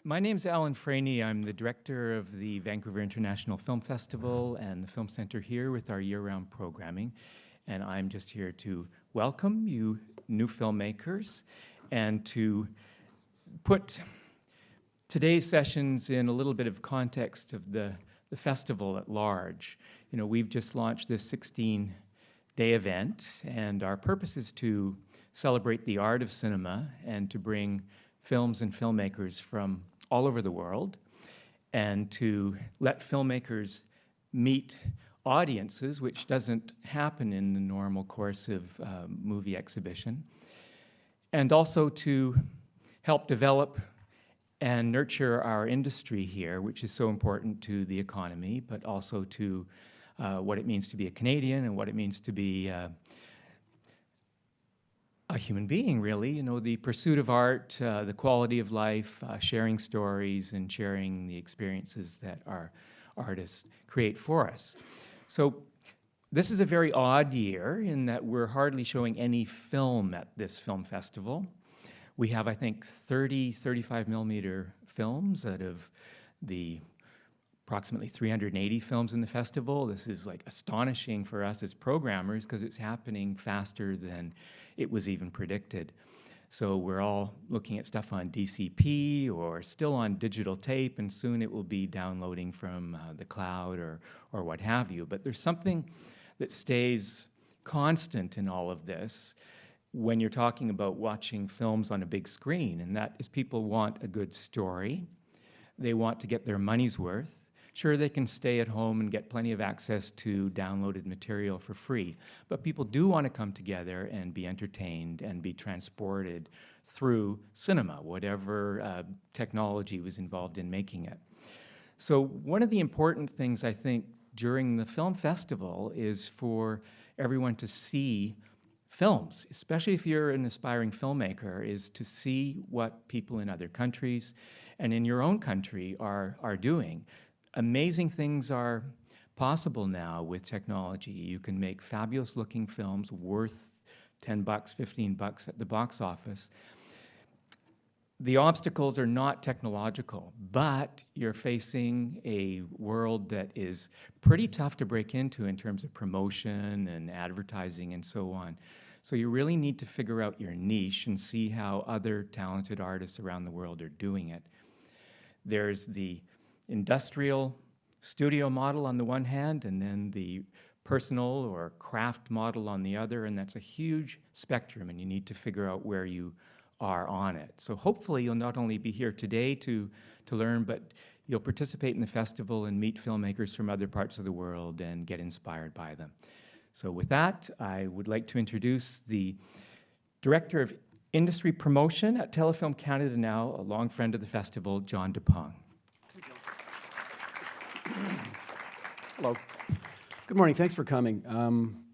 My name's Alan Franey. I'm the director of the Vancouver International Film Festival and the Film Centre here with our year-round programming. And I'm just here to welcome you new filmmakers and to put today's sessions in a little bit of context of the festival at large. You know, we've just launched this 16-day event, and our purpose is to celebrate the art of cinema and to bring films and filmmakers from all over the world, and to let filmmakers meet audiences, which doesn't happen in the normal course of movie exhibition, and also to help develop and nurture our industry here, which is so important to the economy, but also to what it means to be a Canadian and what it means to be a human being, really. You know, the pursuit of art, the quality of life, sharing stories and sharing the experiences that our artists create for us. So this is a very odd year in that we're hardly showing any film at this film festival. We have, I think, 30, 35 millimeter films out of the approximately 380 films in the festival. This is like astonishing for us as programmers because it's happening faster than it was even predicted. So we're all looking at stuff on DCP or still on digital tape, and soon it will be downloading from the cloud or what have you. But there's something that stays constant in all of this when you're talking about watching films on a big screen, and that is people want a good story. They want to get their money's worth. Sure, they can stay at home and get plenty of access to downloaded material for free, but people do want to come together and be entertained and be transported through cinema, whatever technology was involved in making it. So one of the important things, I think, during the film festival is for everyone to see films, especially if you're an aspiring filmmaker, is to see what people in other countries and in your own country are doing. Amazing things are possible now with technology. You can make fabulous looking films worth $10, $15 at the box office. The obstacles are not technological, but you're facing a world that is pretty tough to break into in terms of promotion and advertising and so on. So you really need to figure out your niche and see how other talented artists around the world are doing it. There's the industrial studio model on the one hand, and then the personal or craft model on the other, and that's a huge spectrum, and you need to figure out where you are on it. So hopefully you'll not only be here today to learn, but you'll participate in the festival and meet filmmakers from other parts of the world and get inspired by them. So with that, I would like to introduce the Director of Industry Promotion at Telefilm Canada now, a long friend of the festival, John DuPong. Hello. Good morning. Thanks for coming.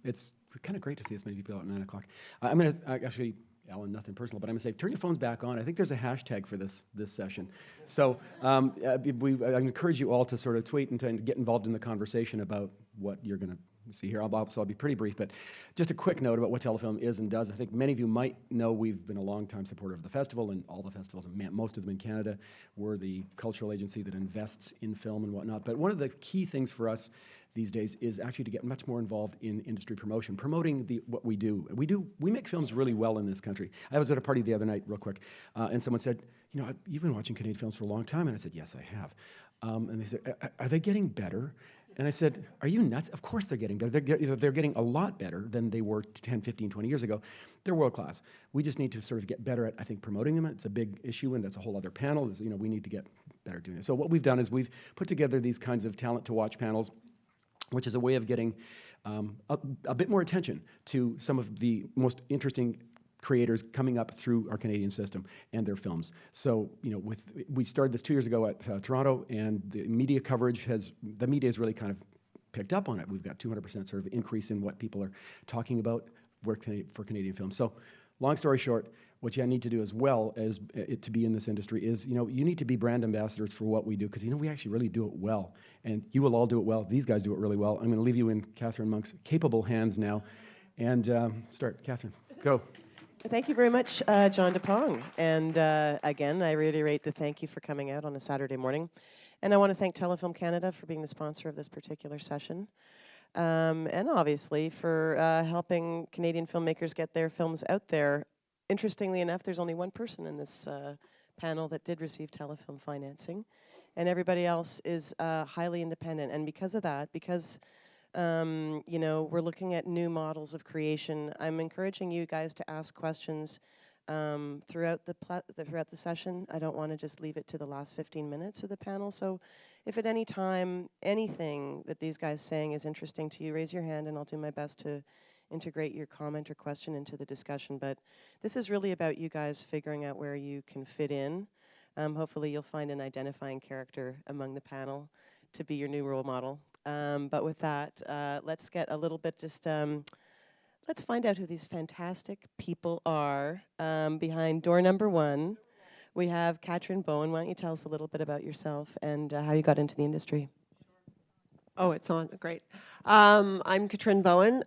It's kind of great to see this many people out at 9 o'clock. I'm going to actually, Alan, nothing personal, but I'm going to say turn your phones back on. I think there's a hashtag for this session. So I encourage you all to sort of tweet and to get involved in the conversation about what you're going to see here. I'll be pretty brief, but just a quick note about what Telefilm is and does. I think many of you might know we've been a long-time supporter of the festival and all the festivals, most of them in Canada. We're the cultural agency that invests in film and whatnot. But one of the key things for us these days is actually to get much more involved in industry promotion, promoting what we do. We make films really well in this country. I was at a party the other night, real quick, and someone said, you know, you've been watching Canadian films for a long time, and I said, yes, I have. And they said, are they getting better? And I said, are you nuts? Of course they're getting better. They're getting a lot better than they were 10, 15, 20 years ago. They're world class. We just need to sort of get better at, I think, promoting them. It's a big issue, and that's a whole other panel. You know, we need to get better at doing it. So what we've done is we've put together these kinds of talent to watch panels, which is a way of getting a bit more attention to some of the most interesting creators coming up through our Canadian system and their films. So, you know, we started this 2 years ago at Toronto, and the media coverage has really kind of picked up on it. We've got 200% sort of increase in what people are talking about for Canadian films. So, long story short, what you need to do as well as to be in this industry is, you know, you need to be brand ambassadors for what we do, because, you know, we actually really do it well. And you will all do it well. These guys do it really well. I'm going to leave you in Katherine Monk's capable hands now. And start. Katherine, go. Thank you very much, John DePong. And again, I reiterate the thank you for coming out on a Saturday morning. And I want to thank Telefilm Canada for being the sponsor of this particular session. And obviously for helping Canadian filmmakers get their films out there. Interestingly enough, there's only one person in this panel that did receive Telefilm financing. And everybody else is highly independent. And because of that, because you know, we're looking at new models of creation. I'm encouraging you guys to ask questions throughout the session. I don't want to just leave it to the last 15 minutes of the panel. So if at any time anything that these guys saying is interesting to you, raise your hand and I'll do my best to integrate your comment or question into the discussion. But this is really about you guys figuring out where you can fit in. Hopefully you'll find an identifying character among the panel to be your new role model. But with that, let's get a little bit let's find out who these fantastic people are. Behind door number 1, we have Katrin Bowen. Why don't you tell us a little bit about yourself and how you got into the industry? Oh, it's on. Great. I'm Katrin Bowen.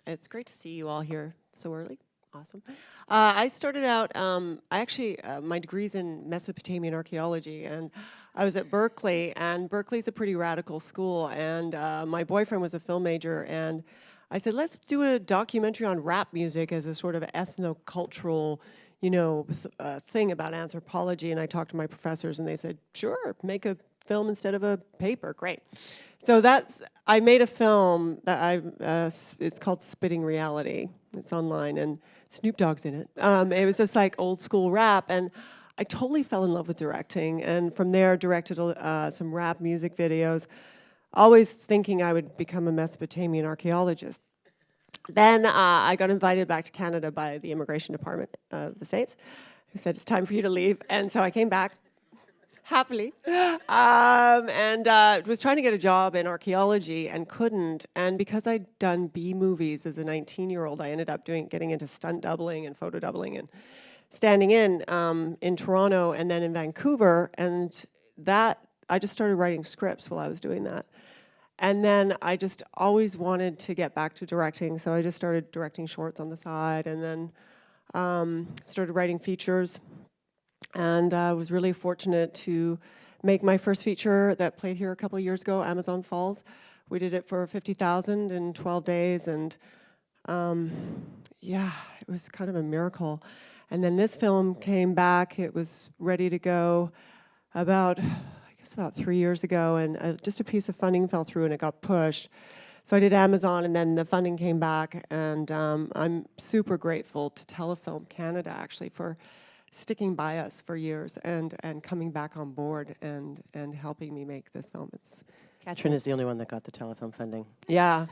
It's great to see you all here so early. Awesome. I started out, my degree's in Mesopotamian archaeology, and I was at Berkeley, and Berkeley's a pretty radical school, and my boyfriend was a film major, and I said, let's do a documentary on rap music as a sort of ethnocultural, you know, thing about anthropology, and I talked to my professors, and they said, sure, make a film instead of a paper, great. So I made a film that it's called Spitting Reality. It's online, and Snoop Dogg's in it. It was just like old school rap, and I totally fell in love with directing, and from there directed some rap music videos, always thinking I would become a Mesopotamian archaeologist. Then I got invited back to Canada by the Immigration Department of the States, who said, it's time for you to leave, and so I came back happily, and was trying to get a job in archaeology and couldn't. And because I'd done B movies as a 19-year-old, I ended up getting into stunt doubling and photo doubling and standing in Toronto and then in Vancouver. And I just started writing scripts while I was doing that. And then I just always wanted to get back to directing, so I just started directing shorts on the side, and then started writing features. And I was really fortunate to make my first feature that played here a couple of years ago, Amazon Falls. We did it for $50,000 in 12 days, and yeah, it was kind of a miracle. And then this film came back. It was ready to go about 3 years ago, and just a piece of funding fell through and it got pushed. So I did Amazon, and then the funding came back, and I'm super grateful to Telefilm Canada, actually, for sticking by us for years and coming back on board and helping me make this film. Katrin is the only one that got the Telefilm funding. Yeah.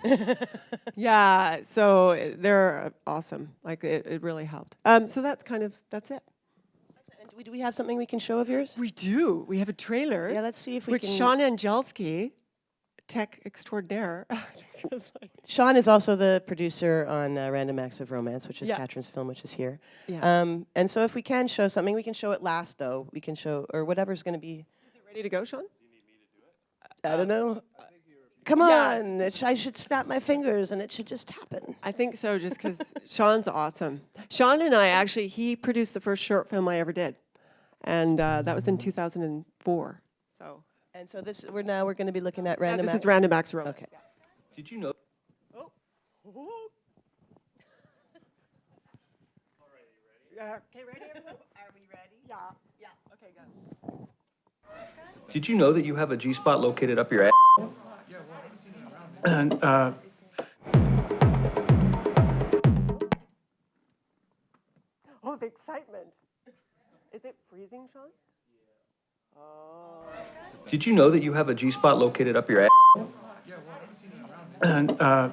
Yeah, so they're awesome. Like, it really helped. So that's it. And do we have something we can show of yours? We do. We have a trailer. Yeah, let's see if we which can. Shawn Angelski, tech extraordinaire. Shawn is also the producer on Random Acts of Romance, which is Yeah. Katrin's film, which is here. Yeah. And so if we can show something, we can show it last, though. We can show, or whatever's going to be. Is it ready to go, Shawn? I don't know. Come Yeah. on. I should snap my fingers, and it should just happen. I think so, just because Shawn's awesome. Shawn and I, actually, he produced the first short film I ever did. And that was in 2004. So. And so we're going to be looking at Random This Acts. is Random Acts of Romance. Okay. Did you know? Oh. Okay, ready, everyone? Are we ready? Yeah. Yeah. Okay, go. Did you know that you have a G-spot located up your ass? And, Oh, the excitement. Is it freezing, Shawn? Yeah. Oh. did you know that you have a G-spot located up your ass? And, Oh,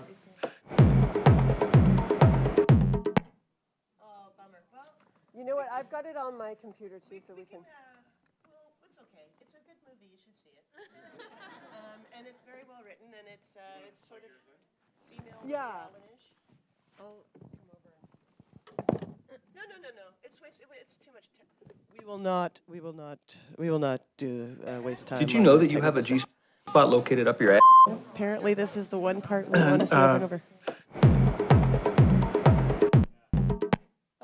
bummer. Well, You know what? I've got it on my computer, too, so we can... well, it's okay. It's a good movie. You should see it. And it's very well written, and it's sort of female. Yeah. Villainish. I'll come over. No. It's too much. We will not do waste time. did you on know the that you have a technical stuff. G-spot located up your ass? Apparently, this is the one part we want to see over and over.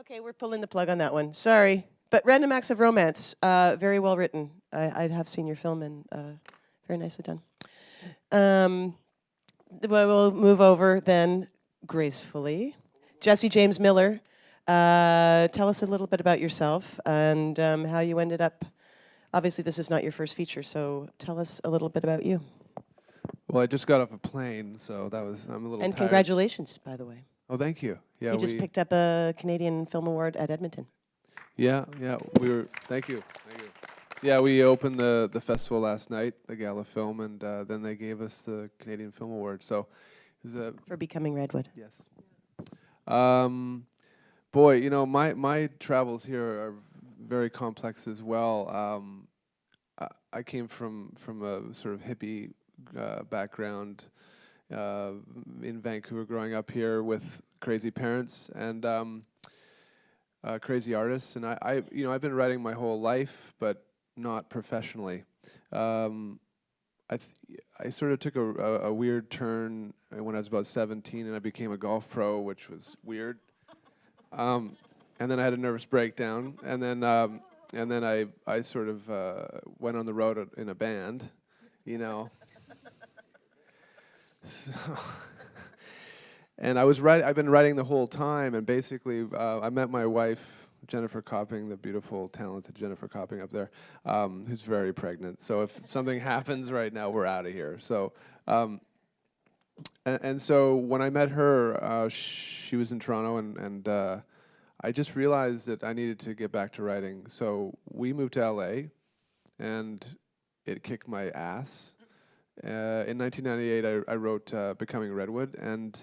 Okay, we're pulling the plug on that one. Sorry. But Random Acts of Romance, very well written. I have seen your film and very nicely done. We'll move over then gracefully. Jesse James Miller, tell us a little bit about yourself and how you ended up. Obviously, this is not your first feature, so tell us a little bit about you. Well, I just got off a plane, so I'm a little And tired. congratulations, by the way. Oh, thank you. Yeah, You just picked up a Canadian Film Award at Edmonton. Yeah, thank you. Yeah, we opened the festival last night, the Gala Film, and then they gave us the Canadian Film Award. So, for becoming Redwood. Yes. Boy, you know, my travels here are very complex as well. I came from a sort of hippie background in Vancouver, growing up here with crazy parents and crazy artists, and I've been writing my whole life, but not professionally. I sort of took a weird turn when I was about 17, and I became a golf pro, which was weird. And then I had a nervous breakdown, and then I sort of went on the road in a band, you know. So and I've been writing the whole time, and basically I met my wife, Jennifer Copping, the beautiful, talented Jennifer Copping up there, who's very pregnant. So if something happens right now, we're out of here. So, and so when I met her, she was in Toronto, and I just realized that I needed to get back to writing. So we moved to LA, and it kicked my ass. In 1998, I wrote Becoming Redwood, and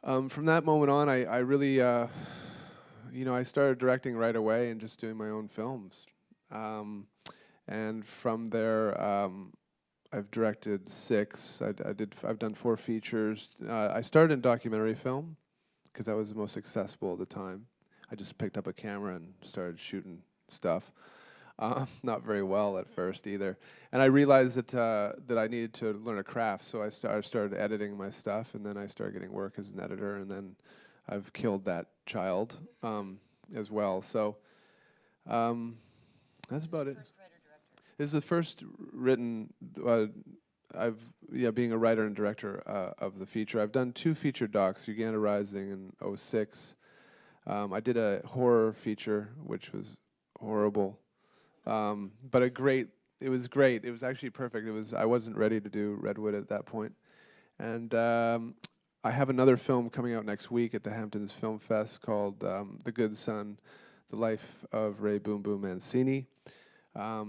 from that moment on, I really, you know, I started directing right away and just doing my own films. And from there, I've directed 6. I've done 4 features. I started in documentary film because that was the most accessible at the time. I just picked up a camera and started shooting stuff. Not very well at first either. And I realized that I needed to learn a craft, so I started editing my stuff, and then I started getting work as an editor, and then I've killed that child as well. So that's about it. This is the first written, being a writer and director of the feature. I've done 2 feature docs, Uganda Rising in 2006. I did a horror feature, which was horrible. But it was great. It was actually perfect. I wasn't ready to do Redwood at that point. And I have another film coming out next week at the Hamptons Film Fest called The Good Son, The Life of Ray Boom Boom Mancini.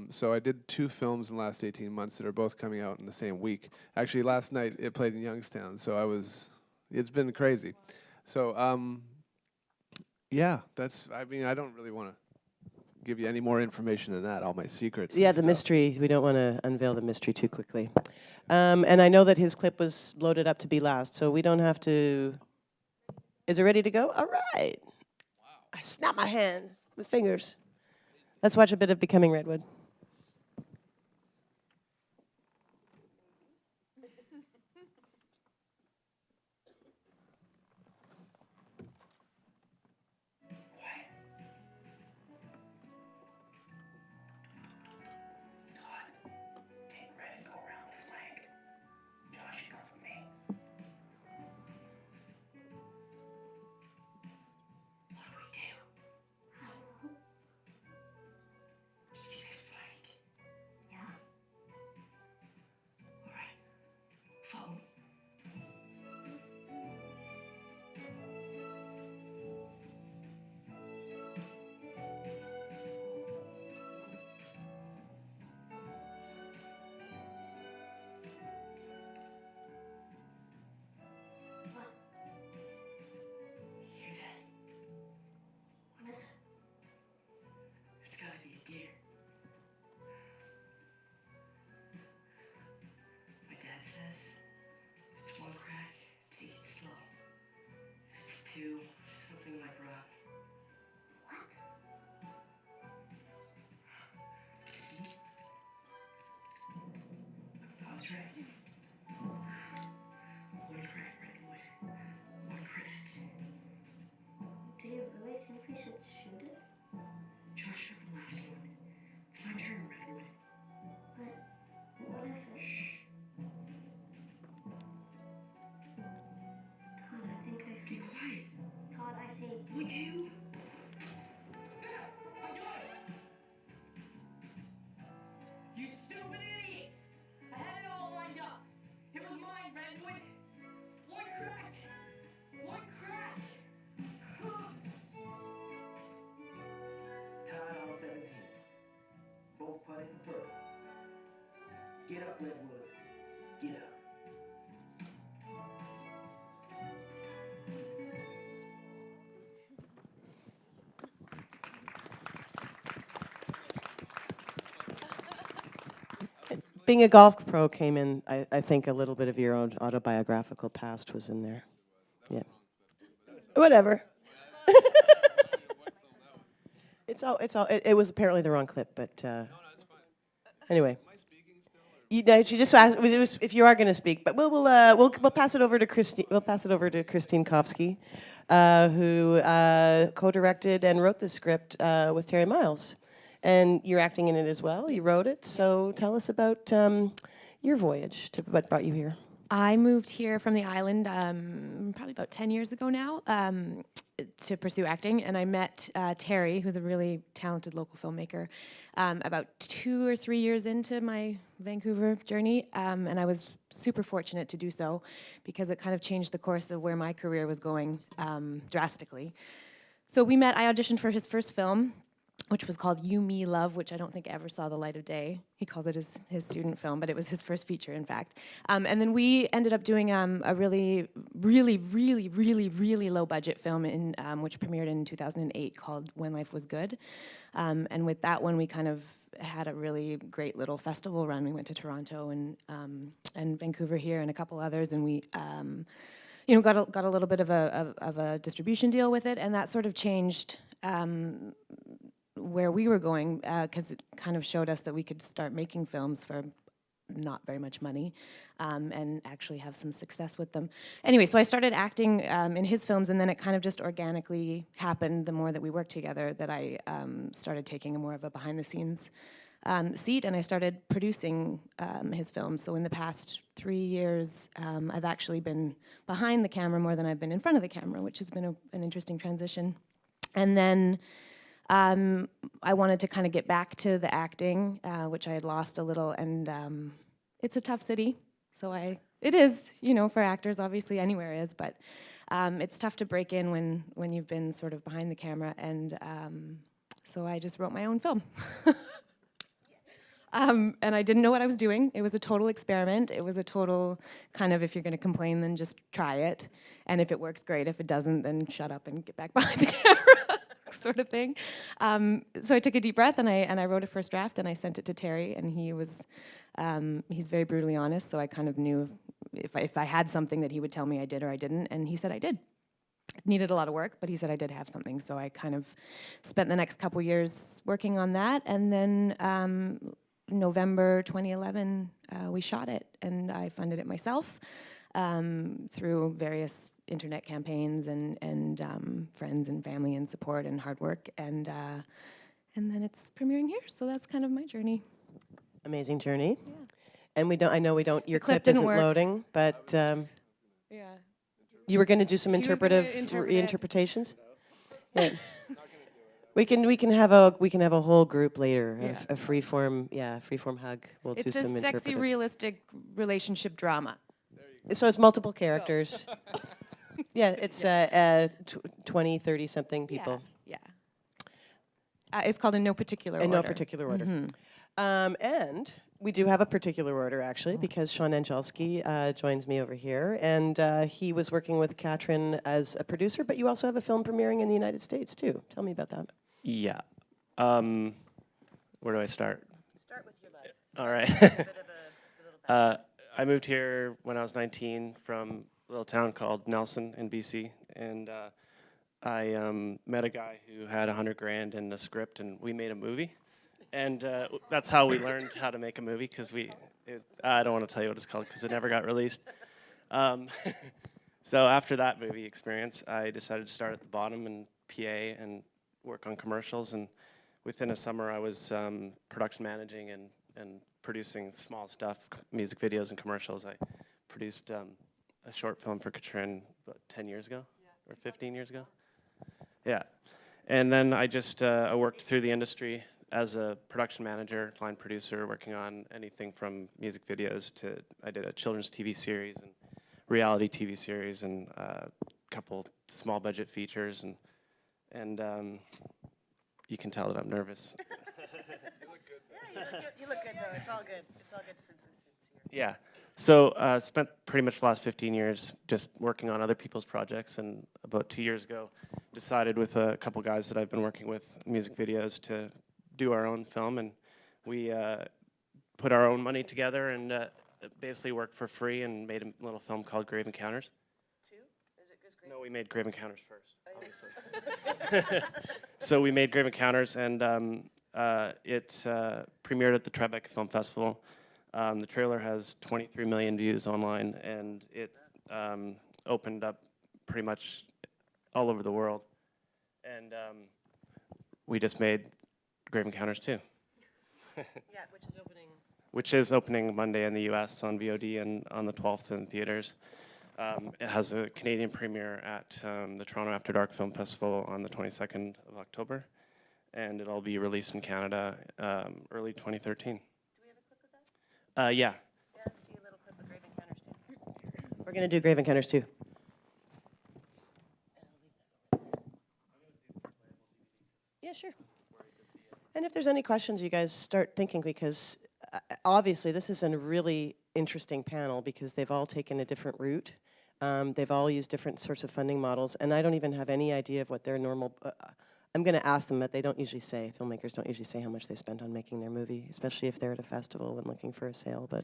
So I did 2 films in the last 18 months that are both coming out in the same week. Actually, last night it played in Youngstown, so it's been crazy. So yeah, I don't really want to give you any more information than that, all my secrets. Yeah, the mystery. We don't want to unveil the mystery too quickly. And I know that his clip was loaded up to be last, so we don't have to. Is it ready to go? All right. Wow. I snap my hand with fingers. Let's watch a bit of Becoming Redwood. Do you really think You stupid idiot! I had it all lined up. It was mine, Redwood. One crack. One crack. Tied on 17. Both putting for purple. Get up, Redwood. Get up. Being a golf pro came in, I think a little bit of your own autobiographical past was in there. Yeah. Whatever. It was apparently the wrong clip, but anyway. She just asked if you are going to speak, but we'll pass it over to Kristine. We'll pass it over to Kristine Cofsky, who co-directed and wrote the script with Terry Miles, and you're acting in it as well. You wrote it, so tell us about your voyage to what brought you here. I moved here from the island probably about 10 years ago now to pursue acting, and I met Terry, who's a really talented local filmmaker, about 2 or 3 years into my Vancouver journey, and I was super fortunate to do so because it kind of changed the course of where my career was going drastically. So we met, I auditioned for his first film, which was called You, Me, Love, which I don't think ever saw the light of day. He calls it his student film, but it was his first feature, in fact. And then we ended up doing a really low budget film which premiered in 2008 called When Life Was Good. And with that one, we kind of had a really great little festival run. We went to Toronto and Vancouver here and a couple others, and we got a little bit of a distribution deal with it, and that sort of changed where we were going, because it kind of showed us that we could start making films for not very much money and actually have some success with them. Anyway, so I started acting in his films, and then it kind of just organically happened the more that we worked together that I started taking a more of a behind-the-scenes seat, and I started producing his films. So in the past 3 years, I've actually been behind the camera more than I've been in front of the camera, which has been an interesting transition. And then I wanted to kind of get back to the acting, which I had lost a little, and it's a tough city. So it is, for actors, obviously anywhere is, but it's tough to break in when you've been sort of behind the camera, and so I just wrote my own film. And I didn't know what I was doing. It was a total experiment. It was a total kind of, if you're going to complain, then just try it. And if it works, great. If it doesn't, then shut up and get back behind the camera. Sort of thing. So I took a deep breath and I wrote a first draft and I sent it to Terry, and he's very brutally honest, so I kind of knew if I had something that he would tell me I did or I didn't, and he said I did. It needed a lot of work, but he said I did have something, so I kind of spent the next couple years working on that, and then November 2011 we shot it, and I funded it myself through various internet campaigns and friends and family and support and hard work, and then it's premiering here. So that's kind of my journey. Amazing journey. Yeah. And I know we don't. Your clip clip didn't isn't work. Loading, but Yeah. you were going to do some He was gonna interpretive interpret it. reinterpretations. Yeah. We can have a whole group later. Yeah. A freeform hug. We'll do It's a some sexy, interpretive. realistic relationship drama. So it's multiple characters. Yeah, it's 20, 30 something people. Yeah. It's called In No Particular Order. In no particular order. And we do have a particular order, actually, because Shawn Angelski joins me over here. And he was working with Katrin as a producer, but you also have a film premiering in the United States, too. Tell me about that. Yeah. Where do I start? Start with your life. All right. I moved here when I was 19 from a little town called Nelson in BC, and I met a guy who had $100,000 in the script, and we made a movie. And that's how we learned how to make a movie, because I don't want to tell you what it's called because it never got released. So after that movie experience, I decided to start at the bottom in PA and work on commercials. And within a summer, I was production managing and producing small stuff, music videos and commercials. I produced a short film for Katrin about 10 years ago, or 15 years ago. Yeah. And then I just I worked through the industry as a production manager, line producer, working on anything from music videos to, I did a children's TV series and reality TV series and a couple small budget features, and you can tell that I'm nervous. You look good though. It's all good. It's all good since here. Yeah. So spent pretty much the last 15 years just working on other people's projects, and about 2 years ago decided with a couple guys that I've been working with music videos to do our own film, and we put our own money together and basically worked for free and made a little film called Grave Encounters. Two? Is it just Grave? No, we made Grave Encounters first, obviously. So we made Grave Encounters, and it premiered at the Tribeca Film Festival. The trailer has 23 million views online, and it opened up pretty much all over the world. And we just made Grave Encounters 2. Yeah, which is opening. Which is opening Monday in the US on VOD and on the 12th in theaters. It has a Canadian premiere at the Toronto After Dark Film Festival on the 22nd of October, and it'll be released in Canada early 2013. Yeah. Yeah, let's see a little clip of Grave Encounters 2. We're going to do Grave Encounters 2. Yeah, sure. And if there's any questions, you guys start thinking, because obviously this is a really interesting panel because they've all taken a different route. They've all used different sorts of funding models, and I don't even have any idea of what their normal... I'm going to ask them, but they don't usually say, filmmakers don't usually say how much they spent on making their movie, especially if they're at a festival and looking for a sale. But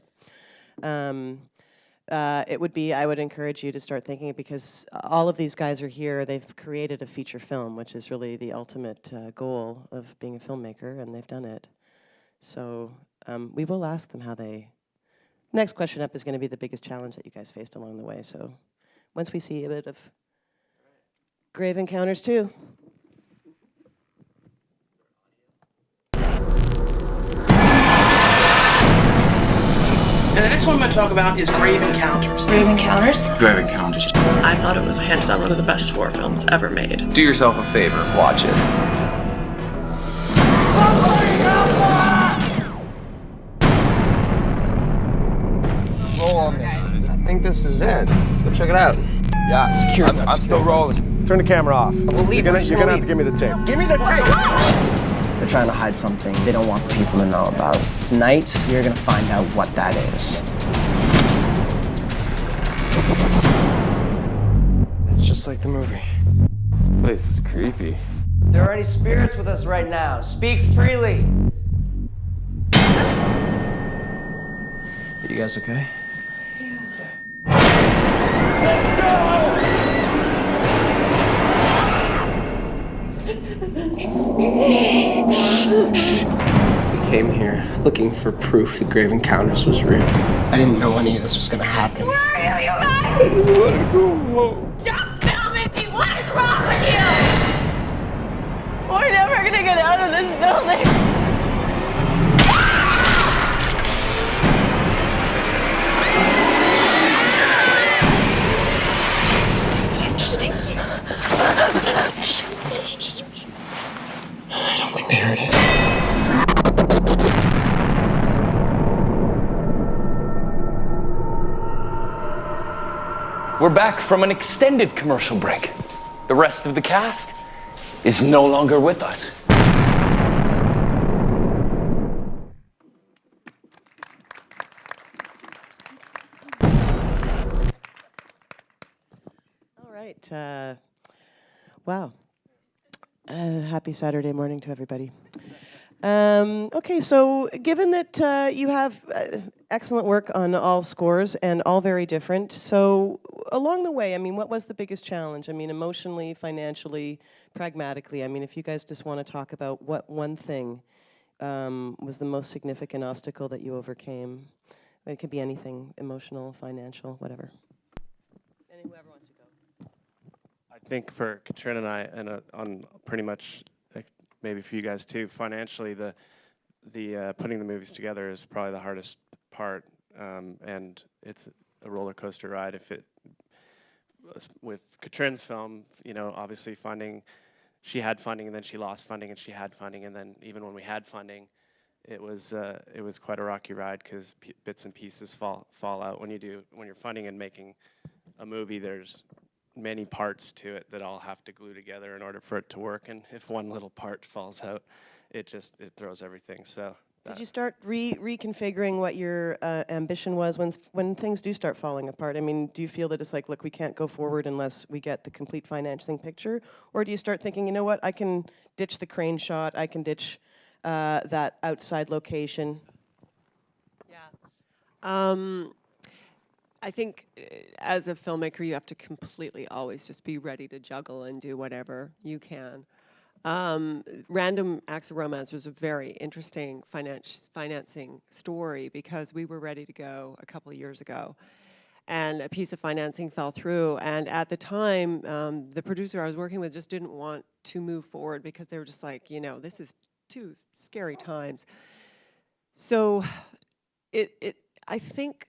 it would be, I would encourage you to start thinking it, because all of these guys are here. They've created a feature film, which is really the ultimate goal of being a filmmaker, and they've done it. So we will ask them how they... Next question up is going to be the biggest challenge that you guys faced along the way. So once we see a bit of Grave Encounters 2. And the next one I'm going to talk about is Grave Encounters. Grave Encounters? Grave Encounters. I thought it was hands down one of the best war films ever made. Do yourself a favor, watch it. Roll on this. I think this is it. Let's go check it out. Yeah, secure. I'm still rolling. Turn the camera off. We'll leave. You're gonna have to give me the tape. Give me the tape! They're trying to hide something they don't want people to know about. Tonight, you're gonna find out what that is. It's just like the movie. This place is creepy. If there are any spirits with us right now, speak freely. You guys okay? We came here looking for proof that Grave Encounters was real. I didn't know any of this was gonna happen. Where are you guys? I wanna go home. Stop filming me! What is wrong with you? We're never gonna get out of this building. I don't think they heard it. We're back from an extended commercial break. The rest of the cast is no longer with us. All right. Wow. Happy Saturday morning to everybody. Okay, so given that you have excellent work on all scores and all very different, so along the way, I mean, what was the biggest challenge? I mean, emotionally, financially, pragmatically. I mean, if you guys just want to talk about what one thing was the most significant obstacle that you overcame. It could be anything, emotional, financial, whatever. And whoever wants to go. I think for Katrin and I, and on pretty much, maybe for you guys too, financially, the putting the movies together is probably the hardest part, and it's a roller coaster ride. If it with Katrin's film, you know, obviously finding she had funding, and then she lost funding, and she had funding, and then even when we had funding, it was quite a rocky ride because bits and pieces fall out when you're funding and making a movie. There's many parts to it that all have to glue together in order for it to work, and if one little part falls out, it throws everything. So. Did you start reconfiguring what your ambition was when things do start falling apart? I mean, do you feel that it's like, look, we can't go forward unless we get the complete financing picture? Or do you start thinking, you know what, I can ditch the crane shot, I can ditch that outside location? Yeah. I think as a filmmaker, you have to completely always just be ready to juggle and do whatever you can. Random Acts of Romance was a very interesting financing story because we were ready to go a couple of years ago, and a piece of financing fell through. And at the time, the producer I was working with just didn't want to move forward because they were just like, you know, this is too scary times. So, I think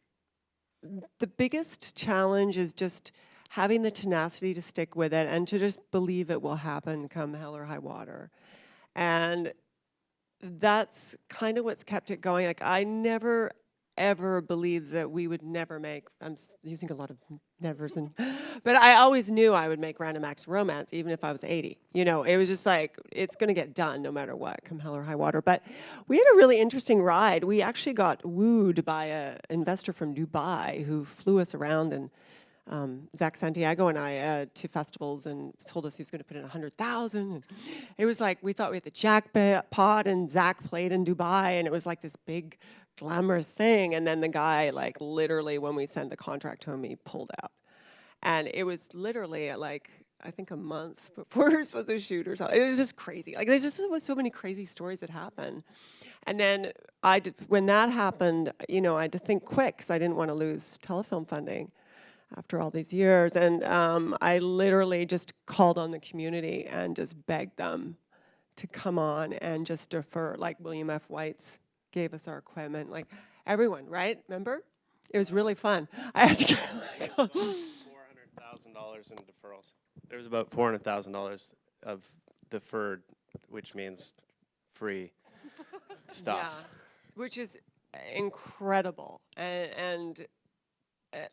the biggest challenge is just having the tenacity to stick with it and to just believe it will happen come hell or high water. And that's kind of what's kept it going. Like, I never, ever believed that we would never make, I'm using a lot of nevers, but I always knew I would make Random Acts of Romance, even if I was 80. You know, it was just like, it's gonna get done no matter what, come hell or high water. But we had a really interesting ride. We actually got wooed by an investor from Dubai who flew us around, and Zach Santiago and I to festivals and told us he was going to put in 100,000. And it was like, we thought we had the jackpot, and Zach played in Dubai, and it was like this big glamorous thing. And then the guy, like, literally when we sent the contract to him, he pulled out. And it was literally like, I think a month before we were supposed to shoot or something. It was just crazy. Like, there's just so many crazy stories that happen. And then when that happened, you know, I had to think quick because I didn't want to lose telefilm funding after all these years. And I literally just called on the community and just begged them to come on and just defer. Like, William F. White's gave us our equipment, like everyone, right? Remember? It was really fun. I had to get like, $400,000 in deferrals. There was about $400,000 of deferred, which means free stuff. Yeah, which is incredible. And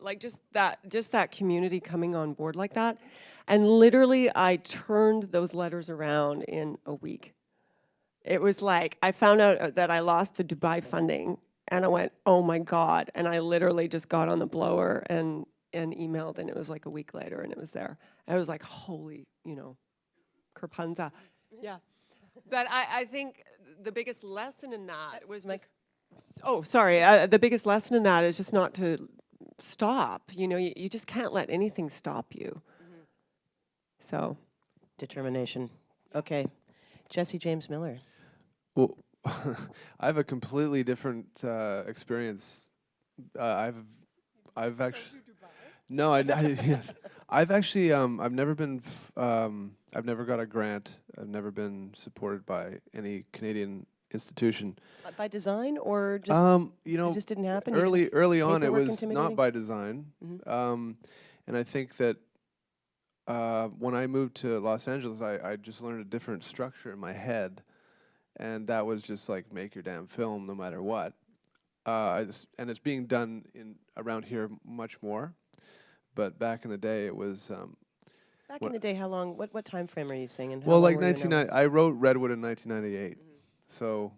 like just that community coming on board like that. And literally I turned those letters around in a week. It was like, I found out that I lost the Dubai funding, and I went, oh my God. And I literally just got on the blower and emailed, and it was like a week later, and it was there. And I was like, holy, you know, Kerpunza. Yeah. But I think the biggest lesson in that was just, oh, sorry. The biggest lesson in that is just not to stop. You know, you just can't let anything stop you. Mm-hmm. So. Determination. Okay. Jesse James Miller. Well, I have a completely different experience. I've actually yes. I've actually I've never been I've never got a grant. I've never been supported by any Canadian institution. By design, or just you know, it just didn't happen? Early on, it was not by design. Mm-hmm. And I think that when I moved to Los Angeles, I just learned a different structure in my head, and that was just like, make your damn film no matter what. And it's being done around here much more, but back in the day it was. Back in the day, how long? What time frame are you saying? And well, like 1990, I wrote Redwood in 1998, so.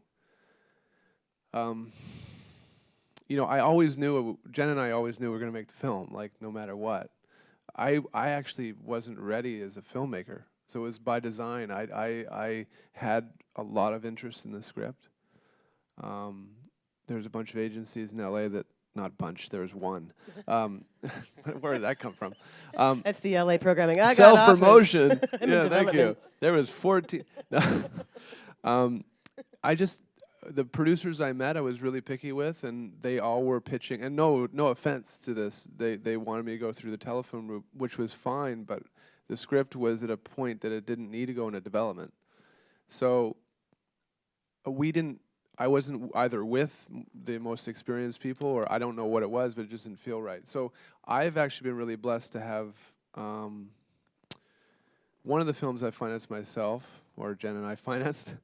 You know, I always knew, Jen and I always knew we were going to make the film, like, no matter what. I actually wasn't ready as a filmmaker, so it was by design. I had a lot of interest in the script. There's a bunch of agencies in LA that, not bunch, there was one. Where did that come from? That's the LA programming. Self-promotion. Yeah, thank you. There was 14. The producers I met, I was really picky with, and they all were pitching. And no offense to this, they wanted me to go through the Telefilm route, which was fine, but the script was at a point that it didn't need to go into development. So I wasn't either with the most experienced people, or I don't know what it was, but it just didn't feel right. So I've actually been really blessed to have one of the films I financed myself, or Jen and I financed,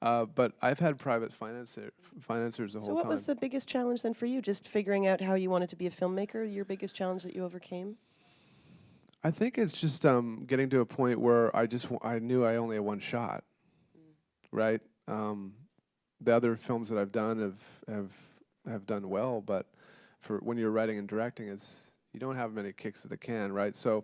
but I've had private financiers the whole So what time. was the biggest challenge then for you? Just figuring out how you wanted to be a filmmaker, your biggest challenge that you overcame? I think it's just getting to a point where I knew I only had one shot, right? The other films that I've done have done well, but for when you're writing and directing, you don't have many kicks at the can, right? So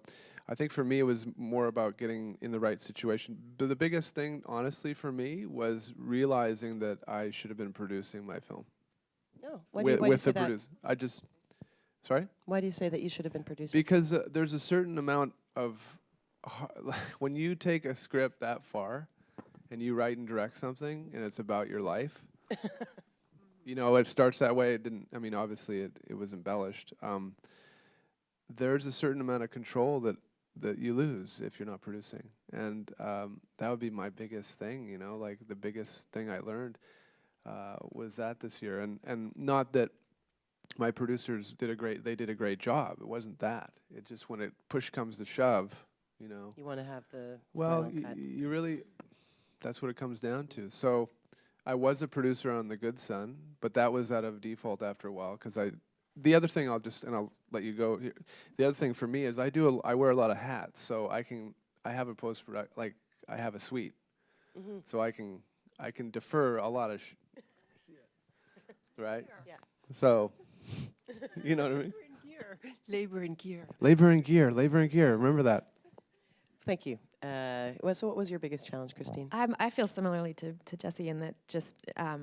I think for me it was more about getting in the right situation. But the biggest thing, honestly, for me was realizing that I should have been producing my film. No, why do you say that? Sorry? Why do you say that you should have been producing? Because there's a certain amount of when you take a script that far and you write and direct something and it's about your life, you know, it starts that way. It didn't, I mean, obviously it was embellished. There's a certain amount of control that you lose if you're not producing. And that would be my biggest thing, you know, like the biggest thing I learned was that this year. And not that my producers did a great job. It wasn't that. It just, when push comes to shove, you know. You want to have the Well, final cut. you really, that's what it comes down to. So I was a producer on The Good Son, but that was out of default after a while, because the other thing I'll let you go here. The other thing for me is I wear a lot of hats, so I have a post-production, like I have a suite. Mm-hmm. So I can defer a lot of shit, right? Yeah. So, you know what I mean? Labor and gear. Labor and gear, labor and gear. Remember that. Thank you. So what was your biggest challenge, Kristine? I feel similarly to Jesse in that just, I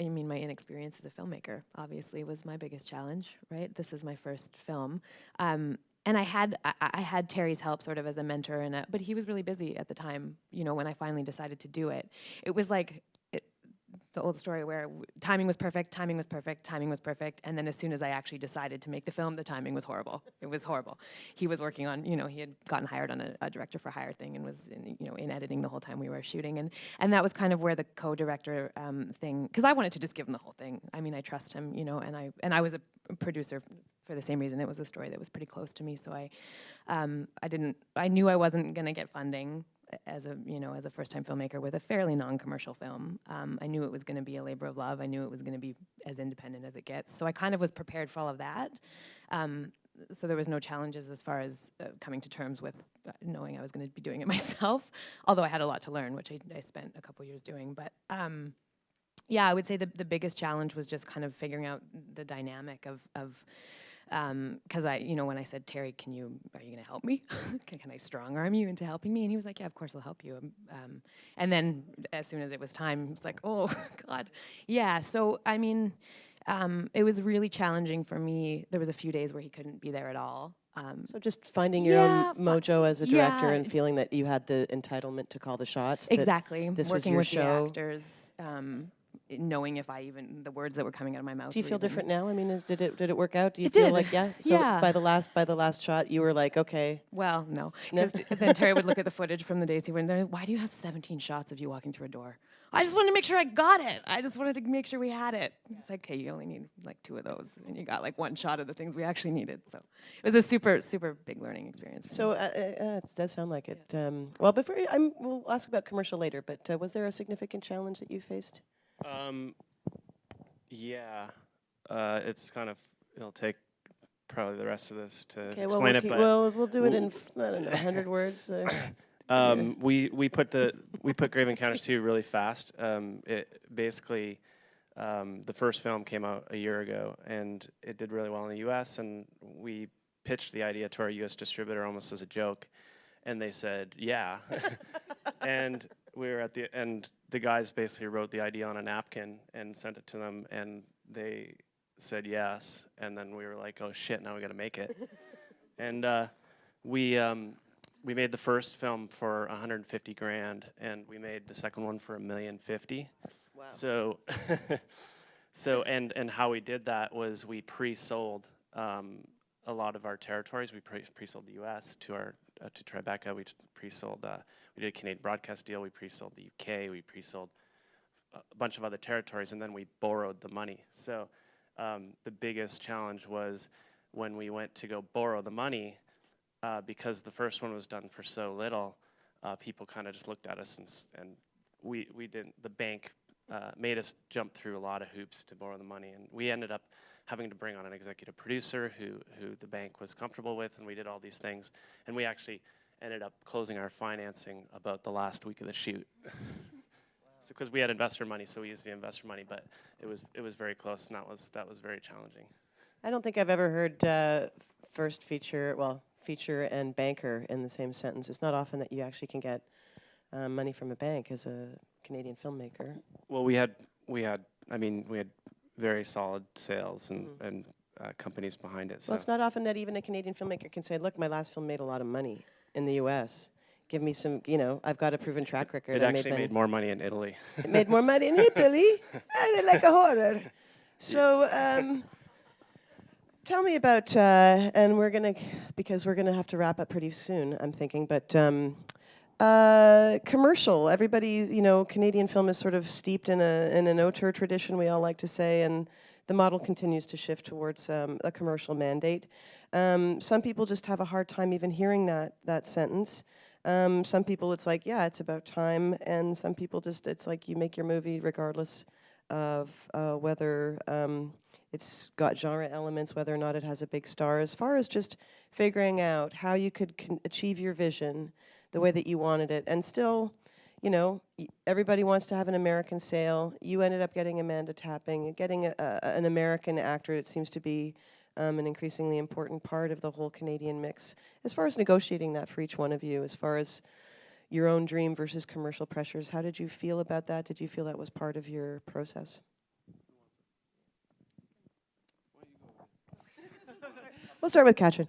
mean, my inexperience as a filmmaker obviously was my biggest challenge, right? This is my first film. And I had Terry's help sort of as a mentor, but he was really busy at the time, you know, when I finally decided to do it. It was like the old story where timing was perfect, timing was perfect, timing was perfect, and then as soon as I actually decided to make the film, the timing was horrible. It was horrible. He was working on, you know, he had gotten hired on a director for hire thing and was, in editing the whole time we were shooting, and that was kind of where the co-director thing, because I wanted to just give him the whole thing. I mean, I trust him, you know, and I was a producer for the same reason. It was a story that was pretty close to me, so I knew I wasn't going to get funding as a first-time filmmaker with a fairly non-commercial film. I knew it was going to be a labor of love. I knew it was going to be as independent as it gets. So I kind of was prepared for all of that. So there was no challenges as far as coming to terms with knowing I was going to be doing it myself, although I had a lot to learn, which I spent a couple years doing. But yeah, I would say the biggest challenge was just kind of figuring out the dynamic of because when I said, Terry, are you going to help me? Can I strong arm you into helping me? And he was like, yeah, of course I'll help you. And then as soon as it was time, he was like, oh God. Yeah, so I mean, it was really challenging for me. There was a few days where he couldn't be there at all. So just finding your own mojo as a director and feeling that you had the entitlement to call the shots. Exactly, this working was your with show. the actors. Knowing if the words that were coming out of my mouth. Do you feel different now? I mean, did it work out? Do you it feel did. like So by the last shot, you were like, okay. Well, no, because then Terry would look at the footage from the days he went there. Why do you have 17 shots of you walking through a door? I just wanted to make sure I got it. I just wanted to make sure we had it. It's like, okay, you only need like 2 of those, and you got like 1 shot of the things we actually needed. So it was a super, super big learning experience. So it does sound like it. Well, we'll ask about commercial later. But was there a significant challenge that you faced? Yeah, it's kind of, it'll take probably the rest of this to explain well, it. But we'll do it in, I don't know, 100 words. We put Grave Encounters 2 really fast. It basically, the first film came out a year ago, and it did really well in the U.S., and we pitched the idea to our U.S. distributor almost as a joke, and they said, yeah. And we were at the end. The guys basically wrote the idea on a napkin and sent it to them, and they said yes. And then we were like, "Oh shit! Now we got to make it." And we made the first film for $150,000, and we made the second one for $1,050,000. Wow. So and how we did that was we pre-sold a lot of our territories. We pre-sold the U.S. to Tribeca. We pre-sold. We did a Canadian broadcast deal. We pre-sold the UK. We pre-sold a bunch of other territories, and then we borrowed the money. So the biggest challenge was when we went to go borrow the money. because the first one was done for so little, people kind of just looked at us and we didn't. The bank made us jump through a lot of hoops to borrow the money, and we ended up having to bring on an executive producer who the bank was comfortable with, and we did all these things, and we actually ended up closing our financing about the last week of the shoot. Because we had investor money, so we used the investor money, but it was very close, and that was very challenging. I don't think I've ever heard first feature and banker in the same sentence. It's not often that you actually can get money from a bank as a Canadian filmmaker. Well, we had very solid sales and companies behind it. So. Well, it's not often that even a Canadian filmmaker can say, "Look, my last film made a lot of money in the U.S. Give me some, I've got a proven track record." It actually made more money in Italy. It made more money in Italy? I did like a horror. So, tell me about, and because we're gonna have to wrap up pretty soon, I'm thinking, but commercial. Everybody, Canadian film is sort of steeped in an auteur tradition, we all like to say, and the model continues to shift towards a commercial mandate. Some people just have a hard time even hearing that sentence. Some people, it's like, yeah, it's about time, and some people it's like you make your movie regardless of whether it's got genre elements, whether or not it has a big star. As far as just figuring out how you could achieve your vision the way that you wanted it, and still, everybody wants to have an American sale. You ended up getting Amanda Tapping, getting an American actor. It seems to be an increasingly important part of the whole Canadian mix. As far as negotiating that for each one of you, as far as your own dream versus commercial pressures, how did you feel about that? Did you feel that was part of your process? We'll start with Katrin.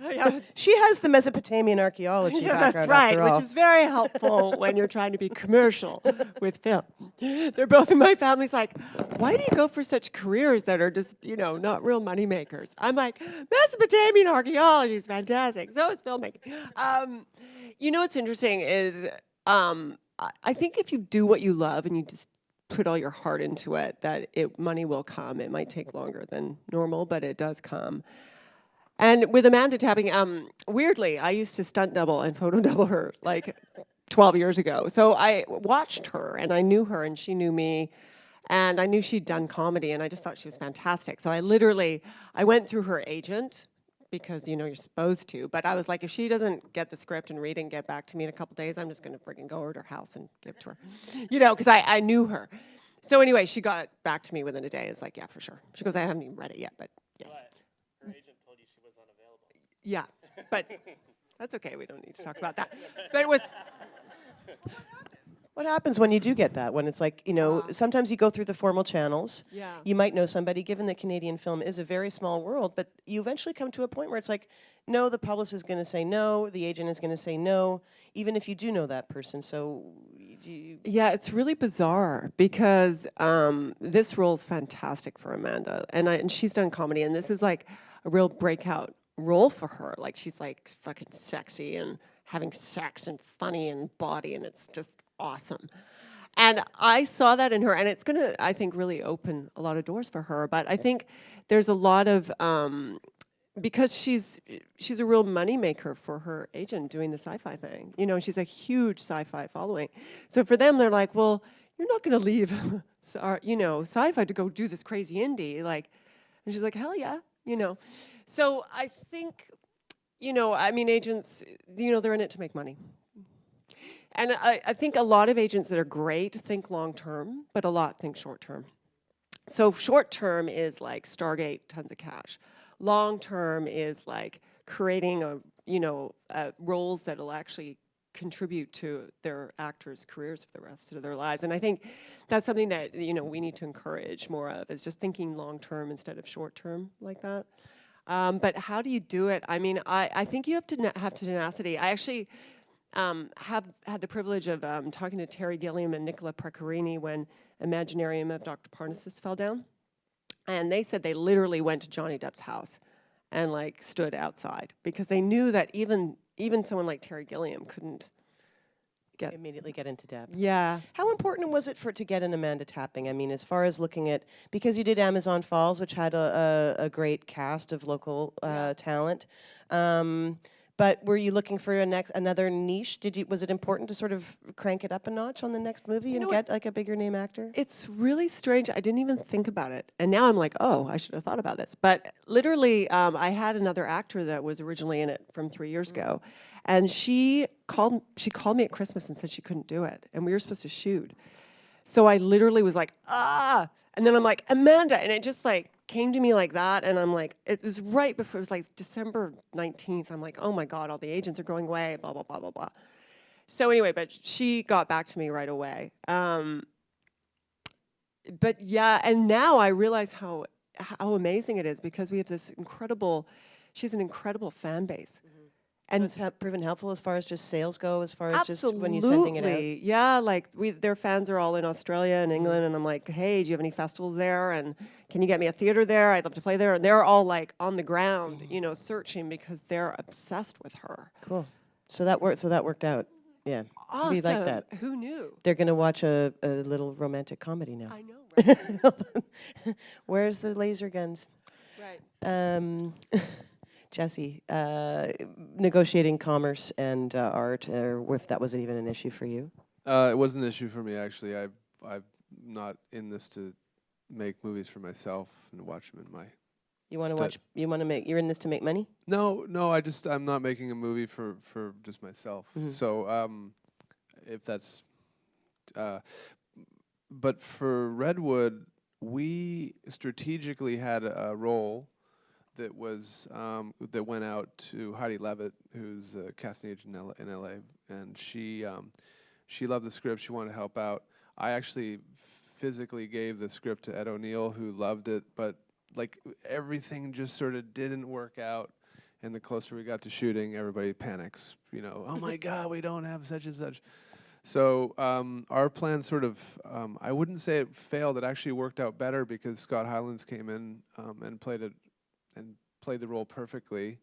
She has the Mesopotamian archaeology background. That's right, after all. which is very helpful when you're trying to be commercial with film. They're both in my family's like, why do you go for such careers that are just, not real money makers? I'm like, Mesopotamian archaeology is fantastic. So is filmmaking. What's interesting is I think if you do what you love and you just put all your heart into it, that money will come. It might take longer than normal, but it does come. And with Amanda Tapping, weirdly, I used to stunt double and photo double her like 12 years ago. So I watched her, and I knew her, and she knew me, and I knew she'd done comedy, and I just thought she was fantastic. So I went through her agent, because, you're supposed to, but I was like, if she doesn't get the script and read it and get back to me in a couple days, I'm just going to freaking go over to her house and give it to her, because I knew her. So anyway, she got back to me within a day. It's like, yeah, for sure. She goes, I haven't even read it yet, but yes. Her agent told you she was unavailable. Yeah, but that's okay. We don't need to talk about that. But it was... What happens when you do get that? When it's like, sometimes you go through the formal channels. Yeah. You might know somebody, given that Canadian film is a very small world, but you eventually come to a point where it's like, no, the publicist is going to say no, the agent is going to say no, even if you do know that person. So Yeah, it's really bizarre because this role is fantastic for Amanda, and she's done comedy, and this is like a real breakout role for her. Like, she's like fucking sexy and having sex and funny and body, and it's just awesome. And I saw that in her, and it's gonna, I think, really open a lot of doors for her. But I think there's a lot of because she's a real moneymaker for her agent doing the sci-fi thing. She's a huge sci-fi following. So for them, they're like, well, you're not gonna leave, sci-fi to go do this crazy indie, and she's like, hell yeah, So I think, agents, they're in it to make money. And I think a lot of agents that are great think long-term, but a lot think short-term. So short-term is like Stargate, tons of cash. Long-term is like creating roles that will actually contribute to their actors' careers for the rest of their lives. And I think that's something that we need to encourage more of, is just thinking long-term instead of short-term like that. But how do you do it? I think you have to have tenacity. I actually have had the privilege of talking to Terry Gilliam and Nicola Pecorini when Imaginarium of Dr. Parnassus fell down. And they said they literally went to Johnny Depp's house and stood outside because they knew that even someone like Terry Gilliam couldn't immediately get into Depp. Yeah. How important was it to get an Amanda Tapping? As far as looking at, because you did Amazon Falls, which had a great cast of local talent. But were you looking for another niche? Was it important to sort of crank it up a notch on the next movie and get like a bigger name actor? It's really strange. I didn't even think about it, and now I'm like, oh, I should have thought about this. But literally, I had another actor that was originally in it from 3 years ago, and she called me at Christmas and said she couldn't do it, and we were supposed to shoot. So I literally was like, and then I'm like, Amanda, and it just like came to me like that, and I'm like, it was right before, it was like December 19th. I'm like, oh my God, all the agents are going away, blah, blah, blah, blah, blah. So anyway, but she got back to me right away. But yeah, and now I realize how amazing it is, because we have this incredible, she has an incredible fan base. And it's proven helpful as far as just sales go, as far as Absolutely. just when you're sending it out? Yeah, like their fans are all in Australia and England, and I'm like, hey, do you have any festivals there? And can you get me a theater there? I'd love to play there. And they're all like on the ground, you know, searching, because they're obsessed with her. Cool. So that worked out. Yeah. Awesome. We like that. Who knew? They're going to watch a little romantic comedy now. I know, right? Where's the laser guns? Right. Jesse, negotiating commerce and art, or if that wasn't even an issue for you? It wasn't an issue for me, actually. I'm not in this to make movies for myself and watch them in my. You want to watch? You want to make? You're in this to make money? No. I'm not making a movie for just myself. So if that's, but for Redwood, we strategically had a role that was that went out to Heidi Levitt, who's a casting agent in LA, and she loved the script. She wanted to help out. I actually physically gave the script to Ed O'Neill, who loved it, but like everything just sort of didn't work out. And the closer we got to shooting, everybody panics. You know, oh my God, we don't have such and such. So our plan sort of, I wouldn't say it failed. It actually worked out better, because Scott Hylands came in and played the role perfectly.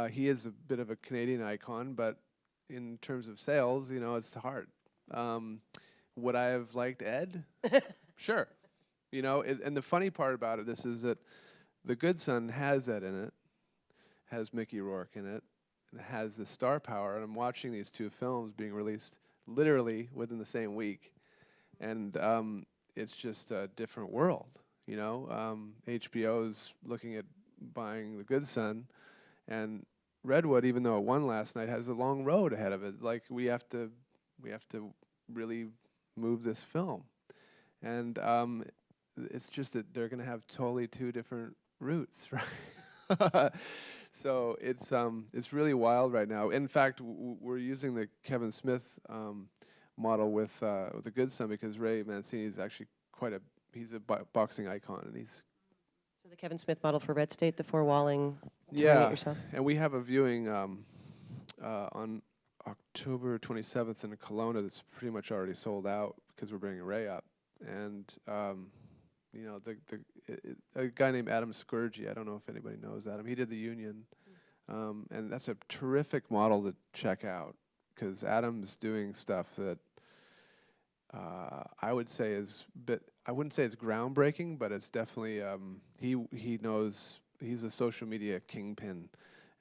He is a bit of a Canadian icon, but in terms of sales, you know, it's hard. Would I have liked Ed? Sure. You know, and the funny part about this is that The Good Son has Ed in it, has Mickey Rourke in it, and has the star power. And I'm watching these two films being released literally within the same week, and it's just a different world. You know, HBO's looking at buying The Good Son, and Redwood, even though it won last night, has a long road ahead of it. Like we have to really move this film, and it's just that they're going to have totally two different routes, right? So it's really wild right now. In fact, we're using the Kevin Smith model with The Good Son, because Ray Mancini is actually he's a boxing icon, and he's. So the Kevin Smith model for Red State, the four-walling. Yeah, yourself? And we have a viewing on October 27th in Kelowna that's pretty much already sold out, because we're bringing Ray up, and you know, a guy named Adam Scourgy, I don't know if anybody knows Adam, he did The Union, and that's a terrific model to check out, because Adam's doing stuff that I would say is I wouldn't say it's groundbreaking, but it's definitely, he knows, he's a social media kingpin,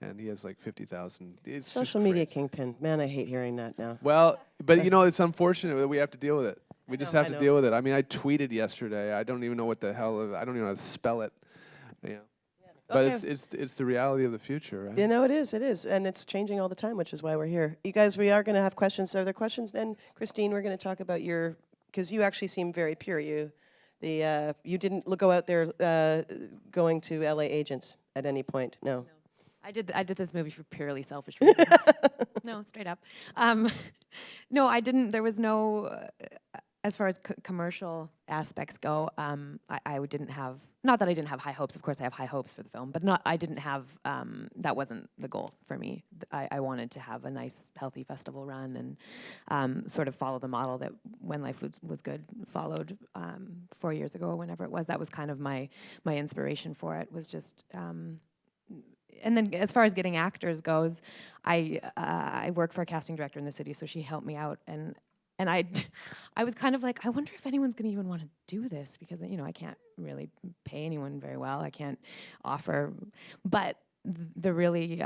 and he has like 50,000. Social media kingpin. Man, I hate hearing that now. Well, but you know, it's unfortunate that we have to deal with it. We just have I to know. deal with it. I mean, I tweeted yesterday. I don't even know what the hell. I don't even know how to spell it. Yeah. But Okay. it's the reality of the future, right? You know, it is, and it's changing all the time, which is why we're here. You guys, we are going to have questions. Are there questions? And Kristine, we're going to talk about because you actually seem very pure. You didn't go out there going to LA agents at any point. No. I did this movie for purely selfish reasons. No, straight up. No, I didn't. There was no, as far as commercial aspects go, I didn't have, not that I didn't have high hopes. Of course, I have high hopes for the film, but I didn't have, that wasn't the goal for me. I wanted to have a nice, healthy festival run and sort of follow the model that When Life Was Good followed 4 years ago or whenever it was. That was kind of my inspiration for it, was just, and then as far as getting actors goes, I work for a casting director in the city, so she helped me out, and I was kind of like, I wonder if anyone's going to even want to do this, because you know, I can't really pay anyone very well. I can't offer, but the really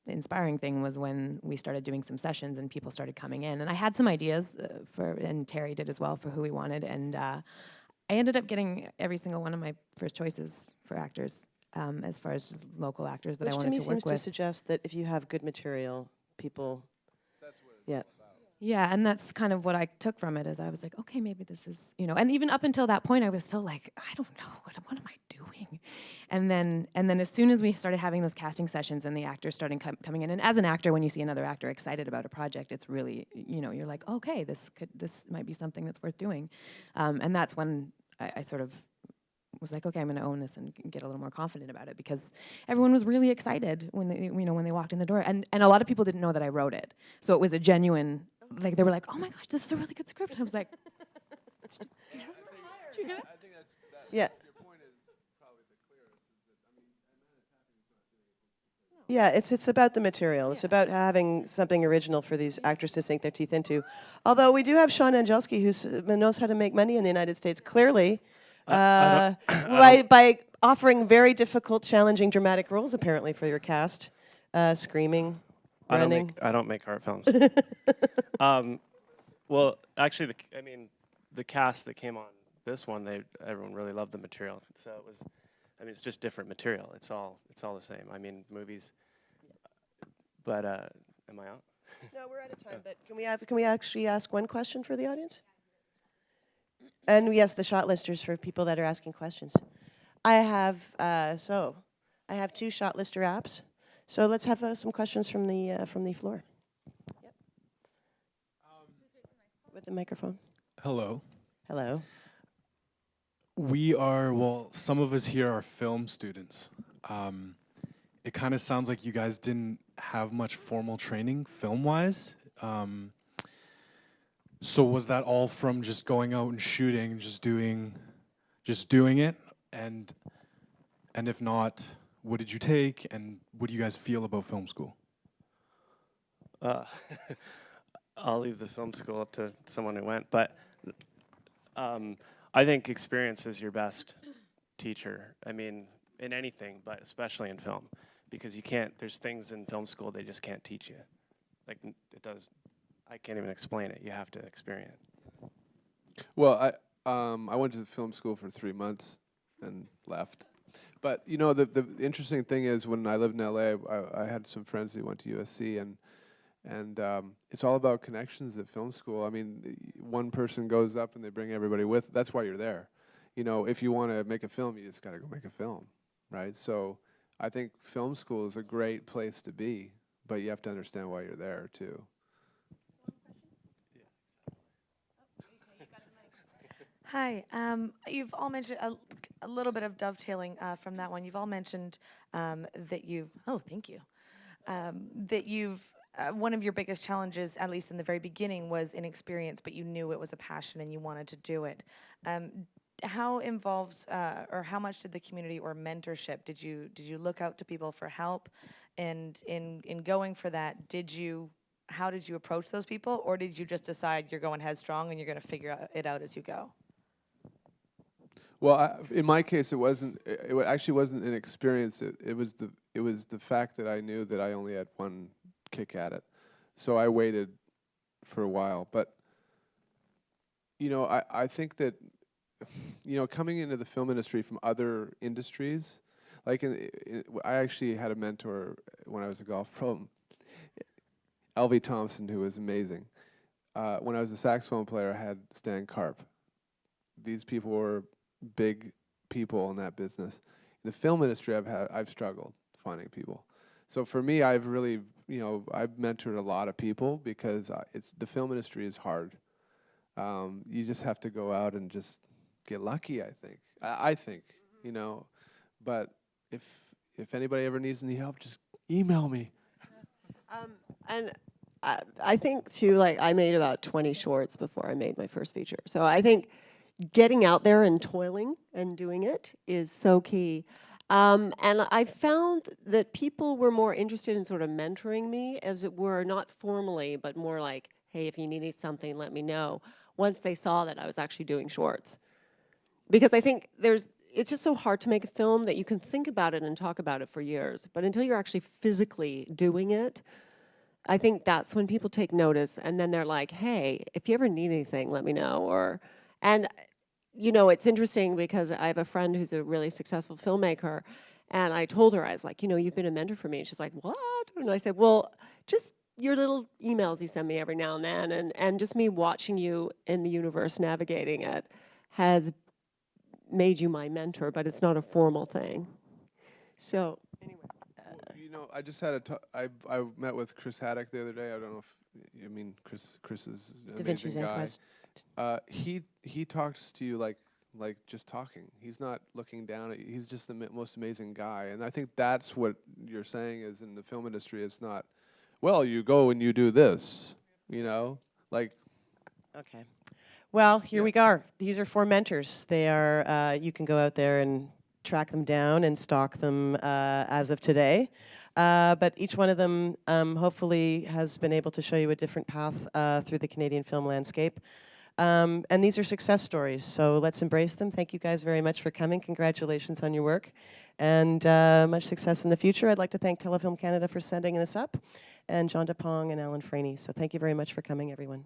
inspiring thing was when we started doing some sessions and people started coming in. And I had some ideas and Terry did as well, for who we wanted. And I ended up getting every single one of my first choices for actors, as far as just local actors that I wanted to work with. Which to me seems to suggest that if you have good material, people... Yeah. Yeah, and that's kind of what I took from it, is I was like, okay, maybe this is, and even up until that point, I was still like, I don't know, what am I doing? And then as soon as we started having those casting sessions and the actors started coming in, and as an actor, when you see another actor excited about a project, it's really, you're like, okay, this might be something that's worth doing. And that's when I sort of was like, okay, I'm going to own this and get a little more confident about it, because everyone was really excited when they, when they walked in the door, and a lot of people didn't know that I wrote it, so it was a genuine. Like, they were like, oh my gosh, this is a really good script. And I was like, yeah. Yeah, it's about the material. It's about having something original for these actors to sink their teeth into. Although we do have Shawn Angelski, who knows how to make money in the United States, clearly, by offering very difficult, challenging, dramatic roles, apparently, for your cast. Screaming. I don't make art films. Well, actually, the cast that came on this one, everyone really loved the material. So it was, it's just different material. It's all the same. Movies. But am I out? No, we're out of time. But can we actually ask one question for the audience? And yes, the shot listers for people that are asking questions. I have I have 2 shot lister apps. So let's have some questions from the floor. Yep. With the microphone. Hello. Hello. We are, some of us here are film students. It kind of sounds like you guys didn't have much formal training film-wise. So was that all from just going out and shooting, just doing it? And if not, what did you take, and what do you guys feel about film school? I'll leave the film school up to someone who went, but I think experience is your best teacher. In anything, but especially in film, because there's things in film school they just can't teach you. Like, I can't even explain it. You have to experience it. Well, I went to film school for 3 months and left. But the interesting thing is, when I lived in LA, I had some friends who went to USC, and it's all about connections at film school. One person goes up and they bring everybody with. That's why you're there. If you want to make a film, you just got to go make a film, right? So I think film school is a great place to be, but you have to understand why you're there too. Hi. You've all mentioned a little bit of dovetailing from that one. You've all mentioned that you've, thank you, that you've, one of your biggest challenges, at least in the very beginning, was inexperience, but you knew it was a passion and you wanted to do it. How involved, or how much did the community or mentorship, did you look out to people for help? And in going for that, how did you approach those people, or did you just decide you're going headstrong and you're going to figure it out as you go? Well, in my case, it actually wasn't an experience. It was the fact that I knew that I only had one kick at it, so I waited for a while. But I think that coming into the film industry from other industries, like I actually had a mentor when I was a golf pro, L.V. Thompson, who was amazing. When I was a saxophone player, I had Stan Karp. These people were big people in that business. In the film industry, I've struggled finding people. So for me, I've really, I've mentored a lot of people, because the film industry is hard. You just have to go out and just get lucky, I think. I think, But if anybody ever needs any help, just email me. And I think too, I made about 20 shorts before I made my first feature. So I think getting out there and toiling and doing it is so key. And I found that people were more interested in sort of mentoring me, as it were, not formally, but more like, hey, if you need something, let me know, once they saw that I was actually doing shorts. Because I think it's just so hard to make a film that you can think about it and talk about it for years, but until you're actually physically doing it, I think that's when people take notice, and then they're like, hey, if you ever need anything, let me know. And you know, it's interesting because I have a friend who's a really successful filmmaker, and I told her, I was like, you know, you've been a mentor for me. And she's like, what? And I said, well, just your little emails you send me every now and then, and just me watching you in the universe navigating it has made you my mentor, but it's not a formal thing. So anyway. You know, I just had I met with Chris Haddock the other day. I don't know if you mean Chris. Chris is an amazing guy. He talks to you like just talking. He's not looking down at you. He's just the most amazing guy. And I think that's what you're saying is in the film industry. It's not, well, you go and you do this. You know, like. Okay. Well, here we are. These are 4 mentors. They are. You can go out there and track them down and stalk them as of today. But each one of them hopefully has been able to show you a different path through the Canadian film landscape. And these are success stories, so let's embrace them. Thank you guys very much for coming. Congratulations on your work, and much success in the future. I'd like to thank Telefilm Canada for sending this up, and John DePong and Alan Franey. So thank you very much for coming, everyone.